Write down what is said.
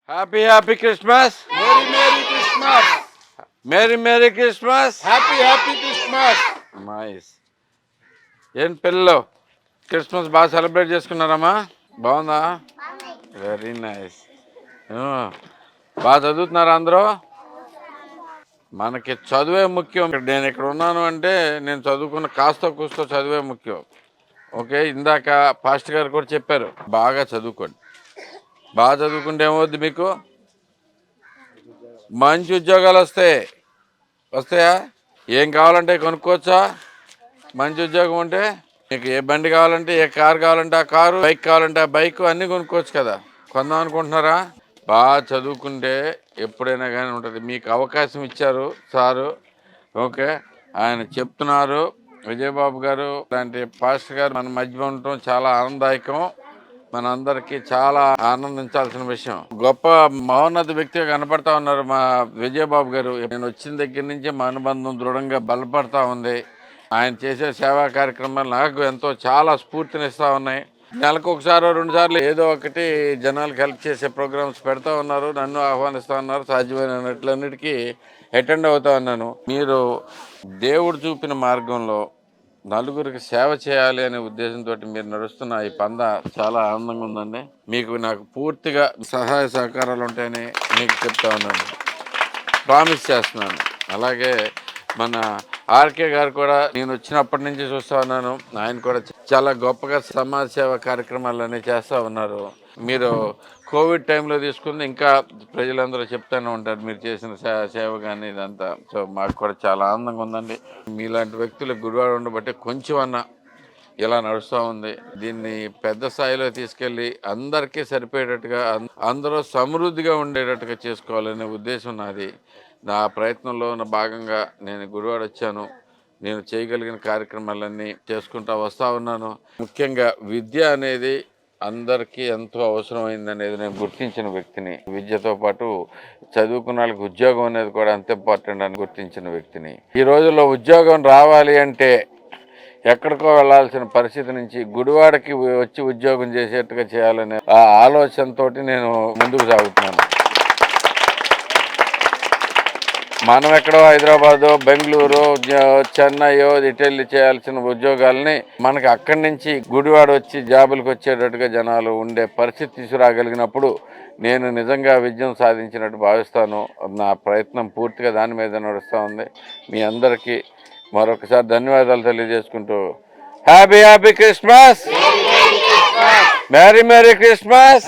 Happy Christmas. Merry Christmas. Merry Christmas. Happy Christmas. Nice. ఏం పిల్లలు Christmas బాగా celebrate చేసుకున్నారమ్మా? బాగుందా? Very nice. బాగా చదువుతున్నారా అందరూ? మనకి చదువే ముఖ్యం. నేను ఇక్కడ ఉన్నాను అంటే నేను చదువుకున్న కాస్త కూస్తో చదువే ముఖ్యం. ఓకే, ఇందాక పాస్టర్ గారు కూడా చెప్పారు, బాగా చదువుకోండి. బాగా చదువుకుంటే ఏమవుద్ది, మీకు మంచి ఉద్యోగాలు వస్తాయా? ఏం కావాలంటే కొనుక్కోవచ్చా? మంచి ఉద్యోగం ఉంటే మీకు ఏ బండి కావాలంటే, ఏ కారు కావాలంటే ఆ కారు, బైక్ కావాలంటే ఆ బైక్, అన్నీ కొనుక్కోవచ్చు కదా. కొందాం అనుకుంటున్నారా? బాగా చదువుకుంటే ఎప్పుడైనా కానీ ఉంటుంది. మీకు అవకాశం ఇచ్చారు సారు. ఓకే, ఆయన చెప్తున్నారు. విజయబాబు గారు లాంటి పాస్టర్ గారు మన మధ్య ఉండటం చాలా ఆనందదాయకం. మనందరికీ చాలా ఆనందించాల్సిన విషయం. గొప్ప మహోన్నత వ్యక్తిగా కనపడతా ఉన్నారు మా విజయబాబు గారు. నేను వచ్చిన దగ్గర నుంచి మా అనుబంధం దృఢంగా బలపడతా ఉంది. ఆయన చేసే సేవా కార్యక్రమాలు నాకు చాలా స్ఫూర్తినిస్తూ ఉన్నాయి. నెలకు ఒకసారి 2 సార్లు ఏదో ఒకటి జనాలకు హెల్ప్ చేసే ప్రోగ్రామ్స్ పెడతా ఉన్నారు. నన్ను ఆహ్వానిస్తూ ఉన్నారు. సాధ్యమైనట్లన్నిటికీ అటెండ్ అవుతా ఉన్నాను. మీరు దేవుడు చూపిన మార్గంలో నలుగురికి సేవ చేయాలి అనే ఉద్దేశంతో మీరు నడుస్తున్న ఈ పంద చాలా ఆనందంగా ఉందండి. నాకు పూర్తిగా సహాయ సహకారాలు ఉంటాయని మీకు చెప్తా ఉన్నాను, ప్రామిస్ చేస్తున్నాను. అలాగే మన ఆర్కే గారు కూడా నేను వచ్చినప్పటి నుంచి చూస్తూ ఉన్నాను. ఆయన కూడా చాలా గొప్పగా సమాజ సేవ కార్యక్రమాలన్నీ చేస్తూ ఉన్నారు. మీరు కోవిడ్ టైంలో తీసుకుంది ఇంకా ప్రజలందరూ చెప్తూనే ఉంటారు మీరు చేసిన సేవ కానీ ఇదంతా. సో మాకు కూడా చాలా ఆనందంగా ఉందండి. మీలాంటి వ్యక్తులు గుడివాడ ఉండబట్టి కొంచెం అన్నా ఇలా నడుస్తూ ఉంది. దీన్ని పెద్ద స్థాయిలో తీసుకెళ్ళి అందరికీ సరిపోయేటట్టుగా, అందరూ సమృద్ధిగా ఉండేటట్టుగా చేసుకోవాలనే ఉద్దేశం నాది. నా ప్రయత్నంలో భాగంగా నేను గుడివాడ వచ్చాను. నేను చేయగలిగిన కార్యక్రమాలన్నీ చేసుకుంటూ వస్తూ ఉన్నాను. ముఖ్యంగా విద్య అనేది అందరికీ ఎంతో అవసరమైందనేది నేను గుర్తించిన వ్యక్తిని. విద్యతో పాటు చదువుకున్న వాళ్ళకి ఉద్యోగం అనేది కూడా అంత ఇంపార్టెంట్ అని గుర్తించిన వ్యక్తిని. ఈ రోజుల్లో ఉద్యోగం రావాలి అంటే ఎక్కడికో వెళ్లాల్సిన పరిస్థితి నుంచి గుడివాడకి వచ్చి ఉద్యోగం చేసేట్టుగా చేయాలనే ఆ ఆలోచనతో నేను ముందుకు సాగుతున్నాను. మనం ఎక్కడో హైదరాబాదు, బెంగళూరు, చెన్నైయో ఇటెళ్ళి చేయాల్సిన ఉద్యోగాలని మనకి అక్కడి నుంచి గుడివాడ వచ్చి జాబులకు వచ్చేటట్టుగా జనాలు ఉండే పరిస్థితి తీసుకురాగలిగినప్పుడు నేను నిజంగా విజయం సాధించినట్టు భావిస్తాను. నా ప్రయత్నం పూర్తిగా దాని మీద నడుస్తూ ఉంది. మీ అందరికీ మరొకసారి ధన్యవాదాలు తెలియజేసుకుంటూ హ్యాపీ క్రిస్మస్. Merry Christmas.